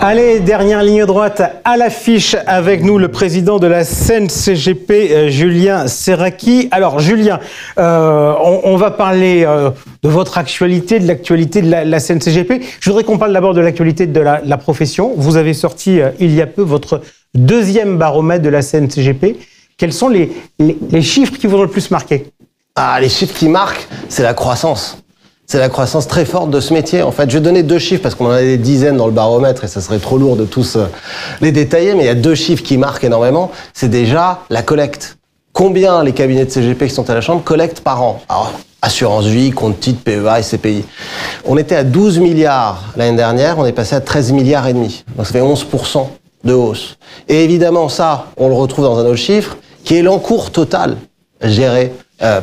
Allez, dernière ligne droite à l'affiche avec nous, le président de la CNCGP, Julien Serracchi. Alors Julien, on va parler de votre actualité, de l'actualité de la CNCGP. Je voudrais qu'on parle d'abord de l'actualité de la profession. Vous avez sorti il y a peu votre deuxième baromètre de la CNCGP. Quels sont les chiffres qui vous ont le plus marqué? Les chiffres qui marquent, c'est la croissance. C'est la croissance très forte de ce métier. En fait, je vais donner deux chiffres parce qu'on en a des dizaines dans le baromètre et ça serait trop lourd de tous les détailler, mais il y a deux chiffres qui marquent énormément. C'est déjà la collecte. Combien les cabinets de CGP qui sont à la Chambre collectent par an? Alors, assurance vie, compte titre, PEA et CPI. On était à 12 milliards l'année dernière, on est passé à 13 milliards et demi. Donc ça fait 11% de hausse. Et évidemment, ça, on le retrouve dans un autre chiffre, qui est l'encours total géré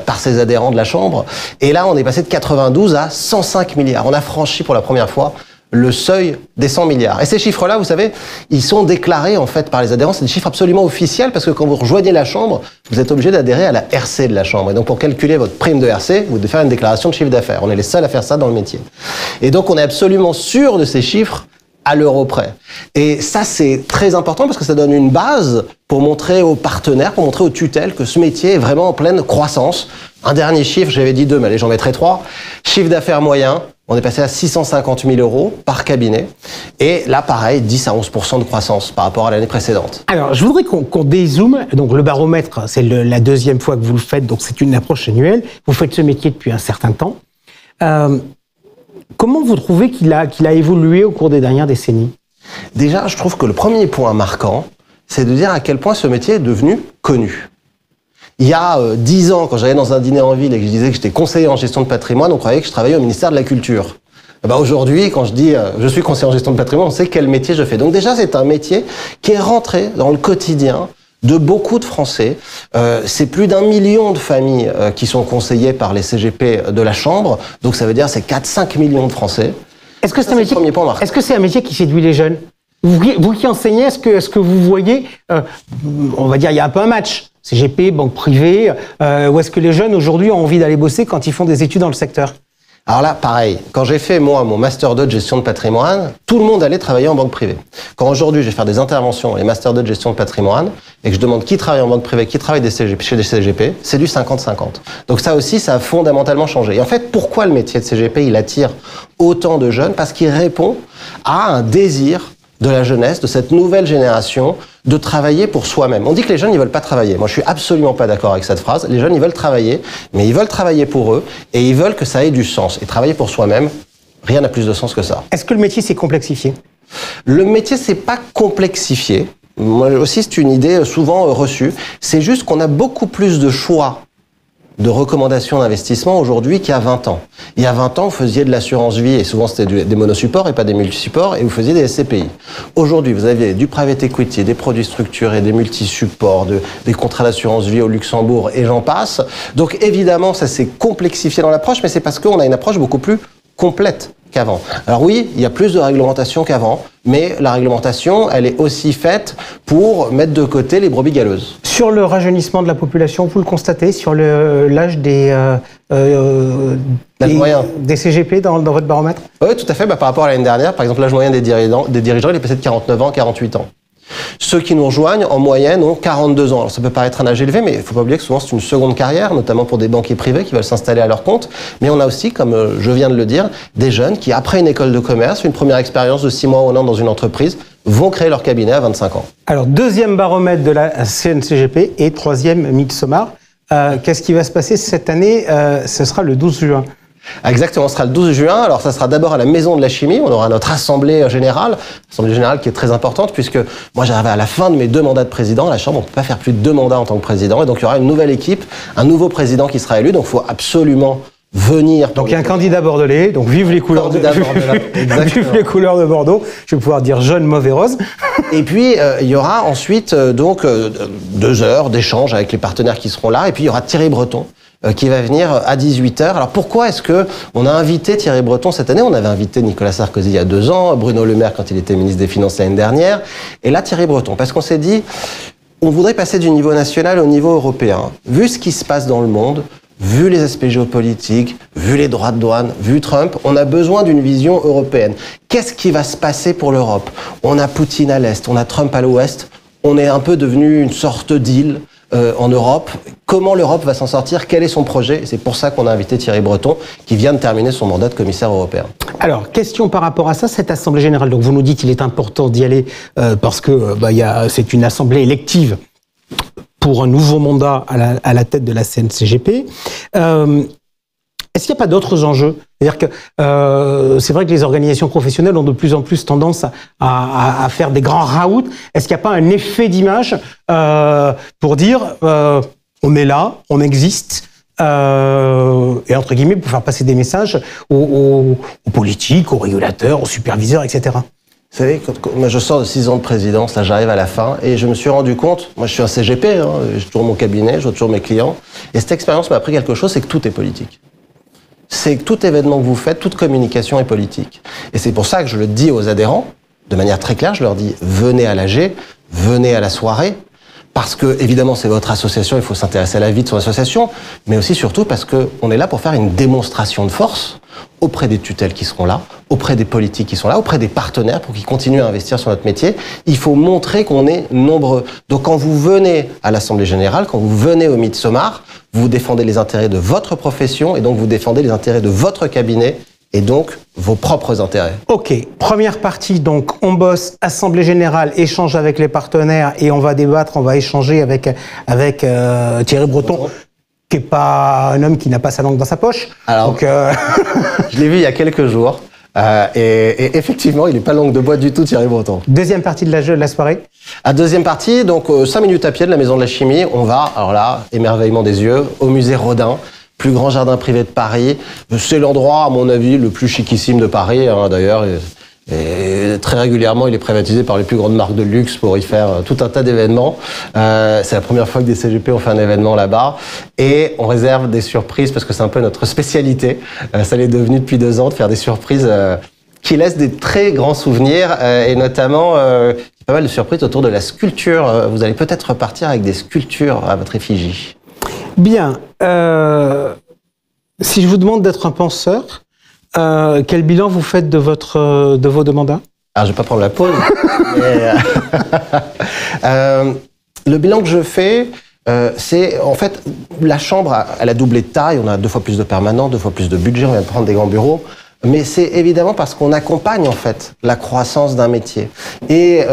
par ses adhérents de la Chambre. Et là, on est passé de 92 à 105 milliards. On a franchi pour la première fois le seuil des 100 milliards. Et ces chiffres-là, vous savez, ils sont déclarés en fait par les adhérents. C'est des chiffres absolument officiels parce que quand vous rejoignez la Chambre, vous êtes obligé d'adhérer à la RC de la Chambre. Et donc pour calculer votre prime de RC, vous devez faire une déclaration de chiffre d'affaires. On est les seuls à faire ça dans le métier. Et donc on est absolument sûr de ces chiffres à l'euro près. Et ça, c'est très important parce que ça donne une base pour montrer aux partenaires, pour montrer aux tutelles que ce métier est vraiment en pleine croissance. Un dernier chiffre, j'avais dit 2, mais allez, j'en mettrai 3. Chiffre d'affaires moyen, on est passé à 650 000 € par cabinet. Et là, pareil, 10 à 11% de croissance par rapport à l'année précédente. Alors, je voudrais qu'on dézoome. Donc, le baromètre, c'est la deuxième fois que vous le faites, donc c'est une approche annuelle. Vous faites ce métier depuis un certain temps. Comment vous trouvez qu'il a évolué au cours des dernières décennies? Déjà, je trouve que le premier point marquant, c'est de dire à quel point ce métier est devenu connu. Il y a 10 ans, quand j'allais dans un dîner en ville et que je disais que j'étais conseiller en gestion de patrimoine, on croyait que je travaillais au ministère de la Culture. Aujourd'hui, quand je dis je suis conseiller en gestion de patrimoine, on sait quel métier je fais. Donc déjà, c'est un métier qui est rentré dans le quotidien de beaucoup de Français. C'est plus d'1 million de familles qui sont conseillées par les CGP de la Chambre. Donc ça veut dire c'est 4-5 millions de Français. Est-ce que c'est un métier qui séduit les jeunes? Vous qui enseignez, est-ce que vous voyez, on va dire, il y a un peu un match, CGP, banque privée, ou est-ce que les jeunes aujourd'hui ont envie d'aller bosser quand ils font des études dans le secteur? Alors là, pareil, quand j'ai fait, moi, mon Master 2 de gestion de patrimoine, tout le monde allait travailler en banque privée. Quand aujourd'hui, je vais faire des interventions, les Master 2 de gestion de patrimoine, et que je demande qui travaille en banque privée, qui travaille chez des CGP, c'est du 50-50. Donc ça aussi, ça a fondamentalement changé. Et en fait, pourquoi le métier de CGP, il attire autant de jeunes? Parce qu'il répond à un désir de la jeunesse, de cette nouvelle génération, de travailler pour soi-même. On dit que les jeunes, ils veulent pas travailler. Moi, je suis absolument pas d'accord avec cette phrase. Les jeunes, ils veulent travailler, mais ils veulent travailler pour eux, et ils veulent que ça ait du sens. Et travailler pour soi-même, rien n'a plus de sens que ça. Est-ce que le métier s'est complexifié? Le métier s'est pas complexifié. Moi aussi, c'est une idée souvent reçue. C'est juste qu'on a beaucoup plus de choix de recommandations d'investissement aujourd'hui qu'il y a 20 ans. Il y a 20 ans, vous faisiez de l'assurance vie, et souvent c'était des monosupports et pas des multisupports, et vous faisiez des SCPI. Aujourd'hui, vous aviez du private equity, des produits structurés, des multisupports, des contrats d'assurance vie au Luxembourg, et j'en passe. Donc évidemment, ça s'est complexifié dans l'approche, mais c'est parce qu'on a une approche beaucoup plus complète qu'avant. Alors oui, il y a plus de réglementation qu'avant, mais la réglementation, elle est aussi faite pour mettre de côté les brebis galeuses. Sur le rajeunissement de la population, vous le constatez sur l'âge des CGP dans votre baromètre? Oui, tout à fait. Par rapport à l'année dernière, par exemple, l'âge moyen des dirigeants, il est passé de 49 ans à 48 ans. Ceux qui nous rejoignent, en moyenne, ont 42 ans. Alors ça peut paraître un âge élevé, mais il ne faut pas oublier que souvent c'est une seconde carrière, notamment pour des banquiers privés qui veulent s'installer à leur compte. Mais on a aussi, comme je viens de le dire, des jeunes qui, après une école de commerce, une première expérience de 6 mois ou un an dans une entreprise, vont créer leur cabinet à 25 ans. Alors, deuxième baromètre de la CNCGP et troisième Midsommar. Qu'est-ce qui va se passer cette année? Ce sera le 12 juin. Exactement, ce sera le 12 juin. Alors ça sera d'abord à la Maison de la Chimie, on aura notre assemblée générale qui est très importante puisque moi j'arrive à la fin de mes 2 mandats de président. À la Chambre, on ne peut pas faire plus de 2 mandats en tant que président et donc il y aura une nouvelle équipe, un nouveau président qui sera élu, donc il faut absolument venir. Donc il y a un candidat bordelais, donc vive les couleurs vive les couleurs de Bordeaux. Je vais pouvoir dire jaune, mauve et rose. Et puis il y aura ensuite 2 heures d'échange avec les partenaires qui seront là et puis il y aura Thierry Breton qui va venir à 18h. Alors pourquoi est-ce que on a invité Thierry Breton cette année? On avait invité Nicolas Sarkozy il y a 2 ans, Bruno Le Maire quand il était ministre des Finances l'année dernière, et là Thierry Breton, parce qu'on s'est dit, on voudrait passer du niveau national au niveau européen. Vu ce qui se passe dans le monde, vu les aspects géopolitiques, vu les droits de douane, vu Trump, on a besoin d'une vision européenne. Qu'est-ce qui va se passer pour l'Europe? On a Poutine à l'Est, on a Trump à l'Ouest, on est un peu devenu une sorte d'île en Europe. Comment l'Europe va s'en sortir? Quel est son projet? C'est pour ça qu'on a invité Thierry Breton, qui vient de terminer son mandat de commissaire européen. Alors, question par rapport à ça, cette Assemblée générale, donc vous nous dites qu'il est important d'y aller parce que c'est une Assemblée élective pour un nouveau mandat à la tête de la CNCGP. Est-ce qu'il n'y a pas d'autres enjeux? C'est-à-dire que c'est vrai que les organisations professionnelles ont de plus en plus tendance à faire des grands raouts. Est-ce qu'il n'y a pas un effet d'image pour dire on est là, on existe et entre guillemets pour faire passer des messages aux politiques, aux régulateurs, aux superviseurs, etc. Vous savez, moi je sors de 6 ans de présidence, là j'arrive à la fin, et je me suis rendu compte, moi je suis un CGP, j'ai toujours mon cabinet, je vois toujours mes clients, et cette expérience m'a appris quelque chose, c'est que tout est politique. C'est que tout événement que vous faites, toute communication est politique. Et c'est pour ça que je le dis aux adhérents, de manière très claire, je leur dis, venez à l'AG, venez à la soirée, parce que, évidemment, c'est votre association, il faut s'intéresser à la vie de son association, mais aussi surtout parce qu'on est là pour faire une démonstration de force auprès des tutelles qui seront là, auprès des politiques qui sont là, auprès des partenaires pour qu'ils continuent à investir sur notre métier. Il faut montrer qu'on est nombreux. Donc quand vous venez à l'Assemblée Générale, quand vous venez au Midsommar, vous défendez les intérêts de votre profession et donc vous défendez les intérêts de votre cabinet et donc vos propres intérêts. Ok, première partie, donc on bosse, Assemblée Générale, échange avec les partenaires et on va débattre, on va échanger avec Thierry Breton, qui n'est pas un homme qui n'a pas sa langue dans sa poche. Alors, donc, je l'ai vu il y a quelques jours et effectivement, il n'est pas langue de bois du tout, Thierry Breton. Deuxième partie de la soirée. Deuxième partie, donc 5 minutes à pied de la Maison de la Chimie, on va, alors là, émerveillement des yeux, au musée Rodin. Plus grand jardin privé de Paris. C'est l'endroit, à mon avis, le plus chiquissime de Paris, d'ailleurs. Et très régulièrement, il est privatisé par les plus grandes marques de luxe pour y faire tout un tas d'événements. C'est la première fois que des CGP ont fait un événement là-bas. Et on réserve des surprises, parce que c'est un peu notre spécialité. Ça l'est devenu depuis 2 ans, de faire des surprises qui laissent des très grands souvenirs, et notamment pas mal de surprises autour de la sculpture. Vous allez peut-être repartir avec des sculptures à votre effigie. Bien. Si je vous demande d'être un penseur, quel bilan vous faites de vos 2 mandats? Alors, je vais pas prendre la pause. Le bilan que je fais, c'est en fait la Chambre, elle a doublé de taille. On a 2 fois plus de permanents, 2 fois plus de budget. On vient de prendre des grands bureaux. Mais c'est évidemment parce qu'on accompagne en fait la croissance d'un métier. Et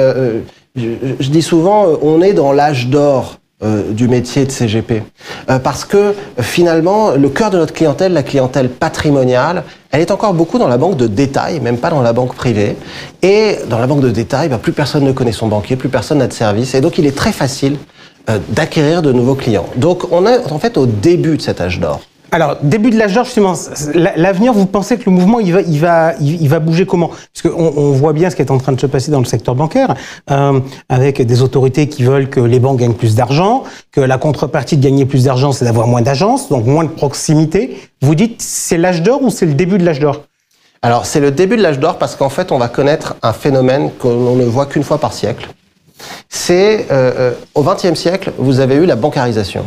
je dis souvent, on est dans l'âge d'or du métier de CGP. Parce que finalement, le cœur de notre clientèle, la clientèle patrimoniale, elle est encore beaucoup dans la banque de détail, même pas dans la banque privée. Et dans la banque de détail, plus personne ne connaît son banquier, plus personne n'a de service. Et donc, il est très facile d'acquérir de nouveaux clients. Donc, on est en fait au début de cet âge d'or. Alors, début de l'âge d'or, justement, l'avenir, vous pensez que le mouvement, il va bouger comment? Parce qu'on voit bien ce qui est en train de se passer dans le secteur bancaire, avec des autorités qui veulent que les banques gagnent plus d'argent, que la contrepartie de gagner plus d'argent, c'est d'avoir moins d'agences, donc moins de proximité. Vous dites, c'est l'âge d'or ou c'est le début de l'âge d'or? Alors, c'est le début de l'âge d'or parce qu'en fait, on va connaître un phénomène qu'on ne voit qu'une fois par siècle. C'est, au XXe siècle, vous avez eu la bancarisation.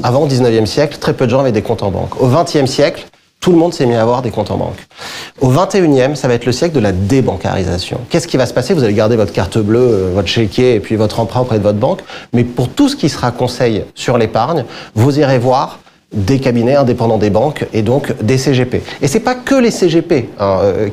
Avant, au XIXe siècle, très peu de gens avaient des comptes en banque. Au XXe siècle, tout le monde s'est mis à avoir des comptes en banque. Au XXIe, ça va être le siècle de la débancarisation. Qu'est-ce qui va se passer? Vous allez garder votre carte bleue, votre chéquier et puis votre emprunt auprès de votre banque. Mais pour tout ce qui sera conseil sur l'épargne, vous irez voir des cabinets indépendants des banques et donc des CGP. Et c'est pas que les CGP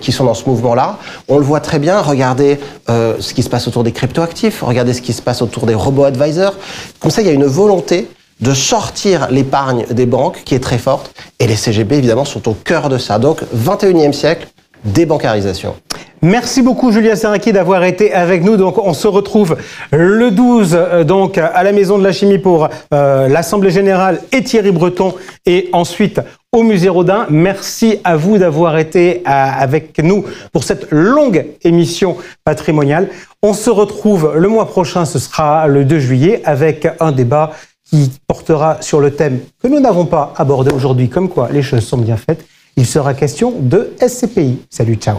qui sont dans ce mouvement-là. On le voit très bien. Regardez ce qui se passe autour des cryptoactifs. Regardez ce qui se passe autour des robo-advisors. Comme ça, il y a une volonté de sortir l'épargne des banques qui est très forte. Et les CGP, évidemment, sont au cœur de ça. Donc, 21e siècle, débancarisation. Merci beaucoup, Julien Serracchi, d'avoir été avec nous. Donc, on se retrouve le 12, donc, à la Maison de la Chimie pour l'Assemblée Générale et Thierry Breton. Et ensuite, au Musée Rodin. Merci à vous d'avoir été avec nous pour cette longue émission patrimoniale. On se retrouve le mois prochain, ce sera le 2 juillet, avec un débat qui portera sur le thème que nous n'avons pas abordé aujourd'hui, comme quoi les choses sont bien faites. Il sera question de SCPI. Salut, ciao.